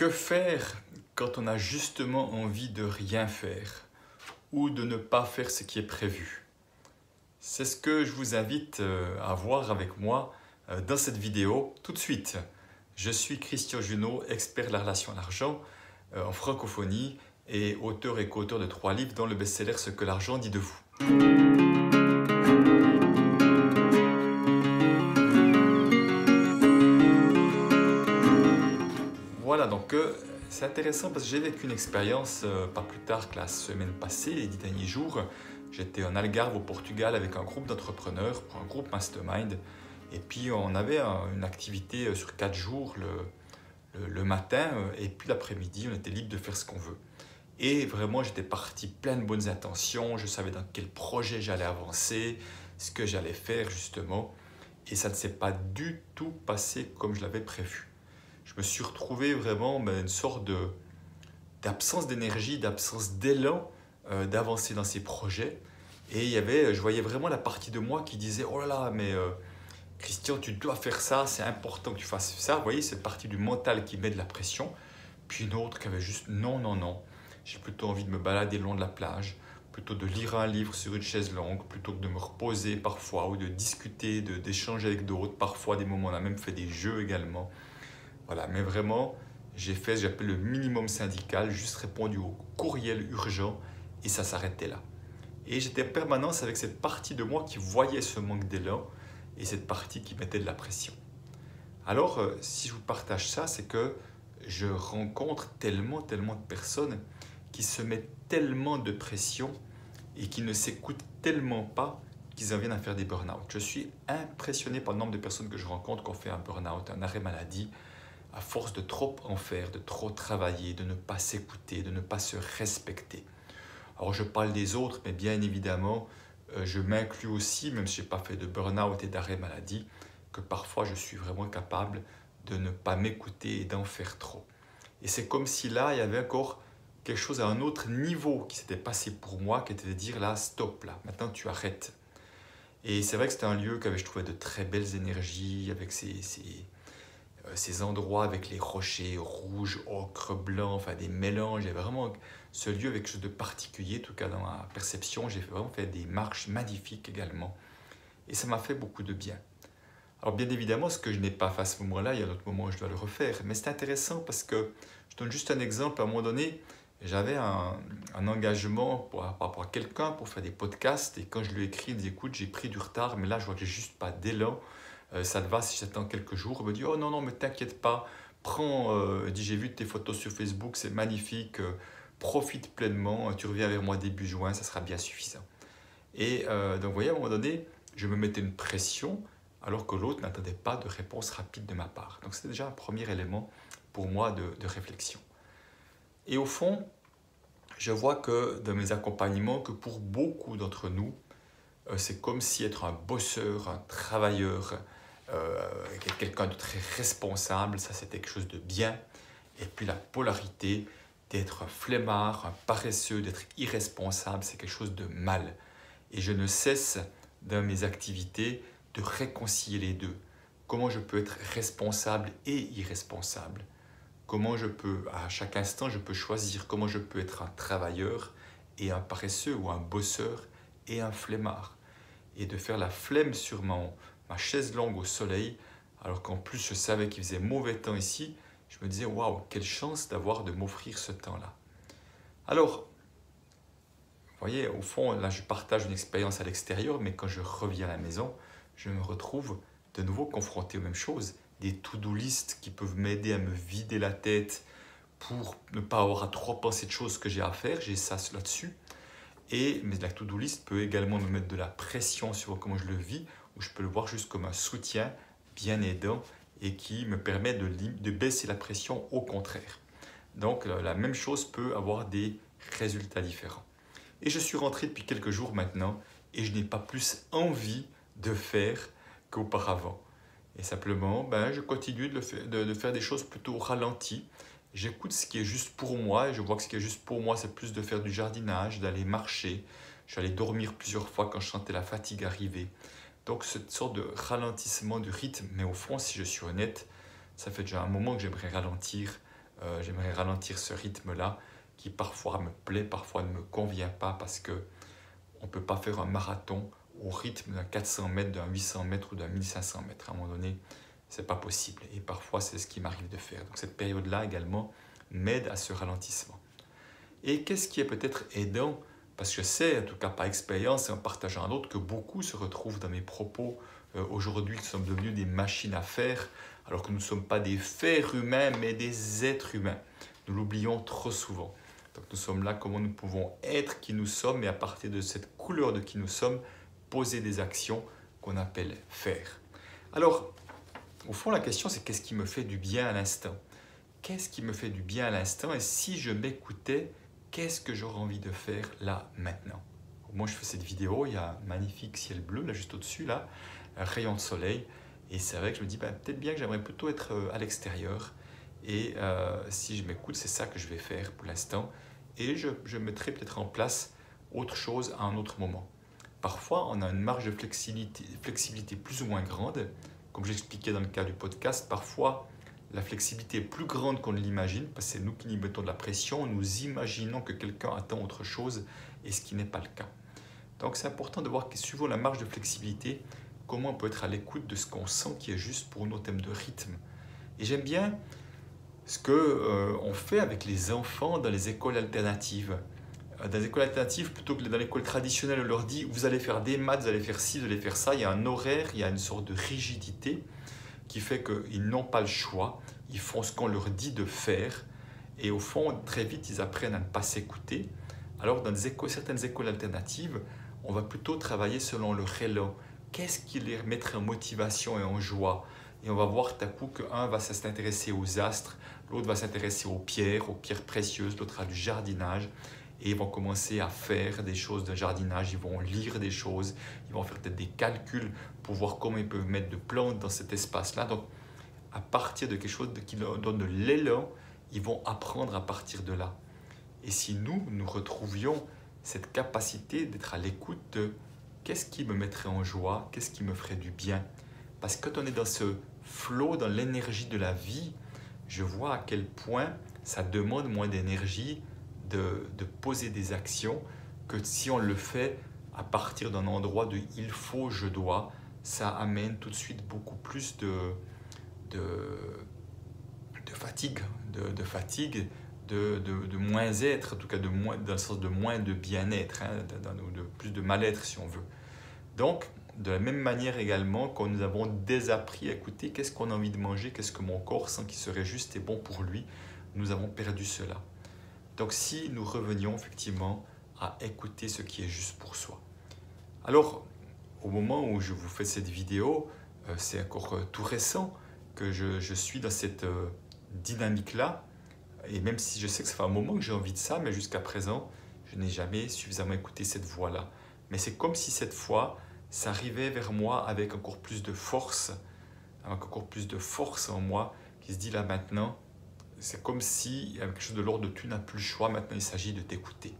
Que faire quand on a justement envie de rien faire ou de ne pas faire ce qui est prévu? C'est ce que je vous invite à voir avec moi dans cette vidéo tout de suite. Je suis Christian Junot, expert de la relation à l'argent en francophonie et auteur et co-auteur de 3 livres dont le best-seller Ce que l'argent dit de vous. Voilà, donc c'est intéressant parce que j'ai vécu une expérience pas plus tard que la semaine passée, les 10 derniers jours. J'étais en Algarve au Portugal avec un groupe d'entrepreneurs pour un groupe mastermind. Et puis on avait une activité sur 4 jours le matin et puis l'après-midi, on était libre de faire ce qu'on veut. Et vraiment, j'étais parti plein de bonnes intentions, je savais dans quel projet j'allais avancer, ce que j'allais faire justement. Et ça ne s'est pas du tout passé comme je l'avais prévu. Je me suis retrouvé vraiment une sorte d'absence d'énergie, d'absence d'élan d'avancer dans ces projets. Et je voyais vraiment la partie de moi qui disait « Oh là là, mais Christian, tu dois faire ça, c'est important que tu fasses ça. » Vous voyez, cette partie du mental qui met de la pression. Puis une autre qui avait juste « Non, non, non, j'ai plutôt envie de me balader le long de la plage, plutôt de lire un livre sur une chaise longue, plutôt que de me reposer parfois ou de discuter, d'échanger avec d'autres. Parfois, des moments, on a même fait des jeux également. » Voilà, mais vraiment, j'ai fait ce que j'appelle le minimum syndical, juste répondu au courriel urgent et ça s'arrêtait là. Et j'étais en permanence avec cette partie de moi qui voyait ce manque d'élan et cette partie qui mettait de la pression. Alors, si je vous partage ça, c'est que je rencontre tellement de personnes qui se mettent tellement de pression et qui ne s'écoutent tellement pas qu'ils en viennent à faire des burn-out. Je suis impressionné par le nombre de personnes que je rencontre qui ont fait un burn-out, un arrêt maladie, à force de trop en faire, de trop travailler, de ne pas s'écouter, de ne pas se respecter. Alors je parle des autres, mais bien évidemment, je m'inclus aussi, même si je n'ai pas fait de burn-out et d'arrêt maladie, que parfois je suis vraiment capable de ne pas m'écouter et d'en faire trop. Et c'est comme si là, il y avait encore quelque chose à un autre niveau qui s'était passé pour moi, qui était de dire là, stop, là, maintenant tu arrêtes. Et c'est vrai que c'était un lieu qu'avait, je trouvais, de très belles énergies, avec ces endroits avec les rochers rouges, ocre, blanc, enfin des mélanges. Il y avait vraiment ce lieu avec quelque chose de particulier, en tout cas dans ma perception. J'ai vraiment fait des marches magnifiques également. Et ça m'a fait beaucoup de bien. Alors bien évidemment, ce que je n'ai pas fait à ce moment-là, il y a d'autres moments où je dois le refaire. Mais c'est intéressant parce que, je donne juste un exemple, à un moment donné, j'avais un engagement par rapport à quelqu'un pour faire des podcasts. Et quand je lui ai écrit, il me dit, écoute, j'ai pris du retard, mais là, je vois que j'ai juste pas d'élan. Ça te va si j'attends quelques jours? Il me dit, oh non, non, mais t'inquiète pas, prends, dit, j'ai vu tes photos sur Facebook, c'est magnifique, profite pleinement, tu reviens vers moi début juin, ça sera bien suffisant. Et donc, vous voyez, à un moment donné, je me mettais une pression, alors que l'autre n'attendait pas de réponse rapide de ma part. Donc, c'était déjà un premier élément pour moi de réflexion. Et au fond, je vois que dans mes accompagnements, que pour beaucoup d'entre nous, c'est comme si être un bosseur, un travailleur, quelqu'un de très responsable, ça c'est quelque chose de bien. Et puis la polarité d'être un flemmard, un paresseux, d'être irresponsable, c'est quelque chose de mal. Et je ne cesse dans mes activités de réconcilier les deux. Comment je peux être responsable et irresponsable? Comment je peux, à chaque instant, je peux choisir comment je peux être un travailleur et un paresseux ou un bosseur et un flemmard. Et de faire la flemme sur ma chaise longue au soleil, alors qu'en plus je savais qu'il faisait mauvais temps ici, je me disais waouh, quelle chance d'avoir de m'offrir ce temps-là. Alors, vous voyez, au fond, là je partage une expérience à l'extérieur, mais quand je reviens à la maison, je me retrouve de nouveau confronté aux mêmes choses. Des to-do list qui peuvent m'aider à me vider la tête pour ne pas avoir à trop penser de choses que j'ai à faire, j'ai ça là-dessus. Mais la to-do list peut également me mettre de la pression sur comment je le vis, ou je peux le voir juste comme un soutien bien aidant et qui me permet de baisser la pression au contraire. Donc la même chose peut avoir des résultats différents. Et je suis rentré depuis quelques jours maintenant et je n'ai pas plus envie de faire qu'auparavant. Et simplement, je continue de faire des choses plutôt ralenties. J'écoute ce qui est juste pour moi et je vois que ce qui est juste pour moi, c'est plus de faire du jardinage, d'aller marcher. Je suis allé dormir plusieurs fois quand je sentais la fatigue arriver. Donc cette sorte de ralentissement du rythme, mais au fond, si je suis honnête, ça fait déjà un moment que j'aimerais ralentir J'aimerais ralentir ce rythme-là qui parfois me plaît, parfois ne me convient pas parce que on ne peut pas faire un marathon au rythme d'un 400 mètres, d'un 800 mètres ou d'un 1500 mètres. À un moment donné, ce n'est pas possible. Et parfois, c'est ce qui m'arrive de faire. Donc cette période-là également m'aide à ce ralentissement. Et qu'est-ce qui est peut-être aidant? Parce que je sais, en tout cas par expérience et en partageant à d'autres, que beaucoup se retrouvent dans mes propos. Aujourd'hui, nous sommes devenus des machines à faire, alors que nous ne sommes pas des fers humains, mais des êtres humains. Nous l'oublions trop souvent. Donc nous sommes là, comment nous pouvons être qui nous sommes, et à partir de cette couleur de qui nous sommes, poser des actions qu'on appelle faire. Alors, au fond, la question, c'est qu'est-ce qui me fait du bien à l'instant? Qu'est-ce qui me fait du bien à l'instant? Et si je m'écoutais, qu'est-ce que j'aurais envie de faire là, maintenant? Moi, je fais cette vidéo, il y a un magnifique ciel bleu, là, juste au-dessus, là, un rayon de soleil. Et c'est vrai que je me dis, peut-être bien que j'aimerais plutôt être à l'extérieur. Et si je m'écoute, c'est ça que je vais faire pour l'instant. Et je mettrai peut-être en place autre chose à un autre moment. Parfois, on a une marge de flexibilité plus ou moins grande. Comme j'expliquais dans le cas du podcast, parfois, la flexibilité est plus grande qu'on ne l'imagine, parce que c'est nous qui nous mettons de la pression, nous imaginons que quelqu'un attend autre chose, et ce qui n'est pas le cas. Donc c'est important de voir que suivant la marge de flexibilité, comment on peut être à l'écoute de ce qu'on sent qui est juste pour nos thèmes de rythme. Et j'aime bien ce qu'on fait avec les enfants dans les écoles alternatives. Dans les écoles alternatives, plutôt que dans l'école traditionnelle, on leur dit vous allez faire des maths, vous allez faire ci, vous allez faire ça. Il y a un horaire, il y a une sorte de rigidité qui fait qu'ils n'ont pas le choix. Ils font ce qu'on leur dit de faire. Et au fond, très vite, ils apprennent à ne pas s'écouter. Alors, dans certaines écoles alternatives, on va plutôt travailler selon leur élan. Qu'est-ce qui les mettrait en motivation et en joie? Et on va voir tout à coup qu'un va s'intéresser aux astres, l'autre va s'intéresser aux pierres précieuses, l'autre à du jardinage. Et ils vont commencer à faire des choses de jardinage, ils vont lire des choses, ils vont faire peut-être des calculs pour voir comment ils peuvent mettre de plantes dans cet espace-là. Donc, à partir de quelque chose qui leur donne de l'élan, ils vont apprendre à partir de là. Et si nous retrouvions cette capacité d'être à l'écoute de qu'est-ce qui me mettrait en joie, qu'est-ce qui me ferait du bien. Parce que quand on est dans ce flow, dans l'énergie de la vie, je vois à quel point ça demande moins d'énergie de poser des actions que si on le fait à partir d'un endroit de il faut, je dois, ça amène tout de suite beaucoup plus de fatigue, de moins être, en tout cas dans le sens de moins de bien-être, hein, de plus de mal-être si on veut. Donc, de la même manière également, quand nous avons désappris à écouter qu'est-ce qu'on a envie de manger, qu'est-ce que mon corps sent qui serait juste et bon pour lui, nous avons perdu cela. Donc si nous revenions effectivement à écouter ce qui est juste pour soi. Alors, au moment où je vous fais cette vidéo, c'est encore tout récent que je suis dans cette dynamique-là. Et même si je sais que ça fait un moment que j'ai envie de ça, mais jusqu'à présent, je n'ai jamais suffisamment écouté cette voix-là. Mais c'est comme si cette fois, ça arrivait vers moi avec encore plus de force en moi, qui se dit là maintenant, c'est comme s'il y avait quelque chose de l'ordre de tu n'as plus le choix, maintenant il s'agit de t'écouter.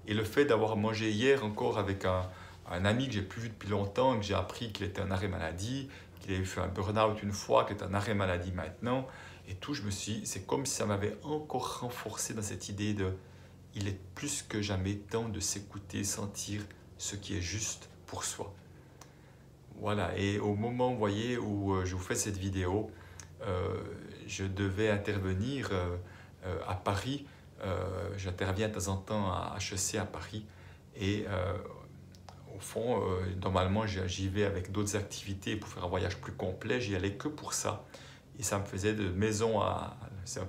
Et le fait d'avoir mangé hier encore avec un ami que j'ai plus vu depuis longtemps, que j'ai appris qu'il était en arrêt maladie, qu'il avait fait un burn-out une fois, qu'il est en arrêt maladie maintenant, et tout, je me suis dit, c'est comme si ça m'avait encore renforcé dans cette idée de il est plus que jamais temps de s'écouter, sentir ce qui est juste pour soi. Voilà, et au moment, vous voyez, où je vous fais cette vidéo, je devais intervenir à Paris. J'interviens de temps en temps à HEC à Paris. Et au fond, normalement, j'y vais avec d'autres activités pour faire un voyage plus complet. J'y allais que pour ça. Et ça me faisait de maison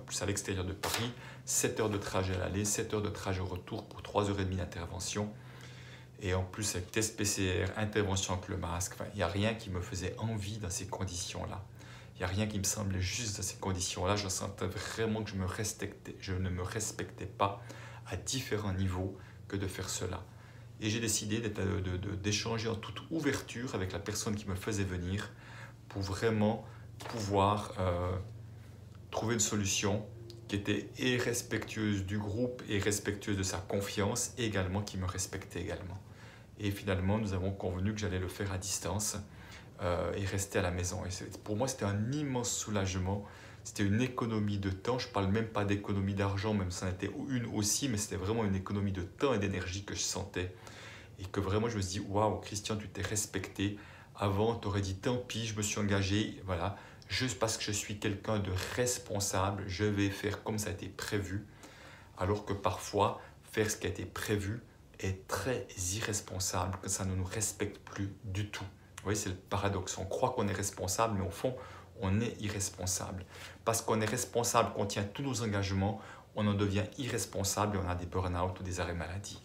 plus à l'extérieur de Paris, 7 heures de trajet à l'aller, 7 heures de trajet au retour pour 3h30 d'intervention. Et en plus, avec test PCR, intervention avec le masque, il n'y a rien qui me faisait envie dans ces conditions-là. Il n'y a rien qui me semblait juste dans ces conditions-là. Je sentais vraiment que je ne me respectais pas à différents niveaux que de faire cela. Et j'ai décidé d'échanger en toute ouverture avec la personne qui me faisait venir pour vraiment pouvoir trouver une solution qui était et respectueuse du groupe et respectueuse de sa confiance et également qui me respectait également. Et finalement, nous avons convenu que j'allais le faire à distance et rester à la maison. Et pour moi, c'était un immense soulagement C'était une économie de temps. Je ne parle même pas d'économie d'argent, même si ça en était une aussi, mais c'était vraiment une économie de temps et d'énergie que je sentais. Et que vraiment, je me suis dit, waouh, Christian, tu t'es respecté. Avant, tu aurais dit, tant pis, je me suis engagé, voilà, juste parce que je suis quelqu'un de responsable, je vais faire comme ça a été prévu. Alors que parfois, faire ce qui a été prévu est très irresponsable, que ça ne nous respecte plus du tout. Vous voyez, c'est le paradoxe. On croit qu'on est responsable, mais au fond, on est irresponsable. Parce qu'on est responsable, qu'on tient tous nos engagements, on en devient irresponsable et on a des burn-out ou des arrêts maladie.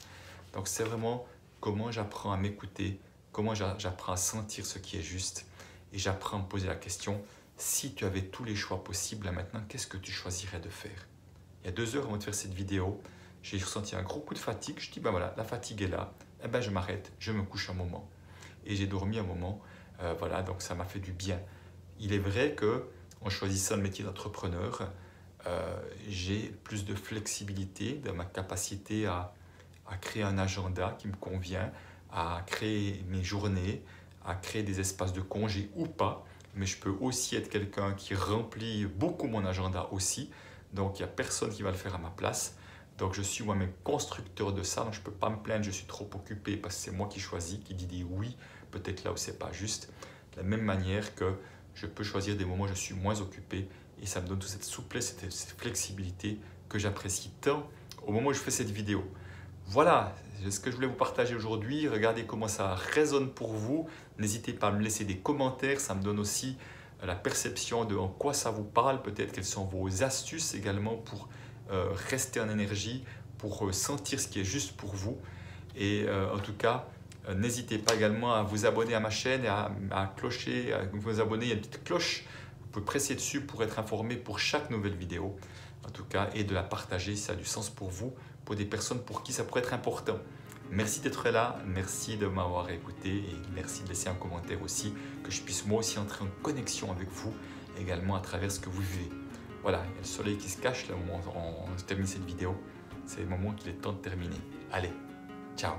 Donc c'est vraiment comment j'apprends à m'écouter, comment j'apprends à sentir ce qui est juste et j'apprends à me poser la question, si tu avais tous les choix possibles là maintenant, qu'est-ce que tu choisirais de faire? Il y a 2 heures avant de faire cette vidéo, j'ai ressenti un gros coup de fatigue. Je dis, ben voilà, la fatigue est là, eh ben je m'arrête, je me couche un moment. Et j'ai dormi un moment, voilà, donc ça m'a fait du bien. Il est vrai qu'en choisissant le métier d'entrepreneur, j'ai plus de flexibilité dans ma capacité à créer un agenda qui me convient, à créer mes journées, à créer des espaces de congé ou pas. Mais je peux aussi être quelqu'un qui remplit beaucoup mon agenda aussi. Donc, il n'y a personne qui va le faire à ma place. Donc, je suis moi-même constructeur de ça. Donc, je ne peux pas me plaindre, je suis trop occupé parce que c'est moi qui choisis, qui dis des oui, peut-être là où ce n'est pas juste. De la même manière que je peux choisir des moments où je suis moins occupé et ça me donne toute cette souplesse, cette flexibilité que j'apprécie tant au moment où je fais cette vidéo. Voilà ce que je voulais vous partager aujourd'hui. Regardez comment ça résonne pour vous. N'hésitez pas à me laisser des commentaires. Ça me donne aussi la perception de en quoi ça vous parle. Peut-être quelles sont vos astuces également pour rester en énergie, pour sentir ce qui est juste pour vous. Et en tout cas, n'hésitez pas également à vous abonner à ma chaîne et à clocher, à vous abonner. Il y a une petite cloche. Vous pouvez presser dessus pour être informé pour chaque nouvelle vidéo. En tout cas, et de la partager si ça a du sens pour vous, pour des personnes pour qui ça pourrait être important. Merci d'être là, merci de m'avoir écouté et merci de laisser un commentaire aussi, que je puisse moi aussi entrer en connexion avec vous également à travers ce que vous vivez. Voilà, il y a le soleil qui se cache là où on termine cette vidéo. C'est le moment qu'il est temps de terminer. Allez, ciao!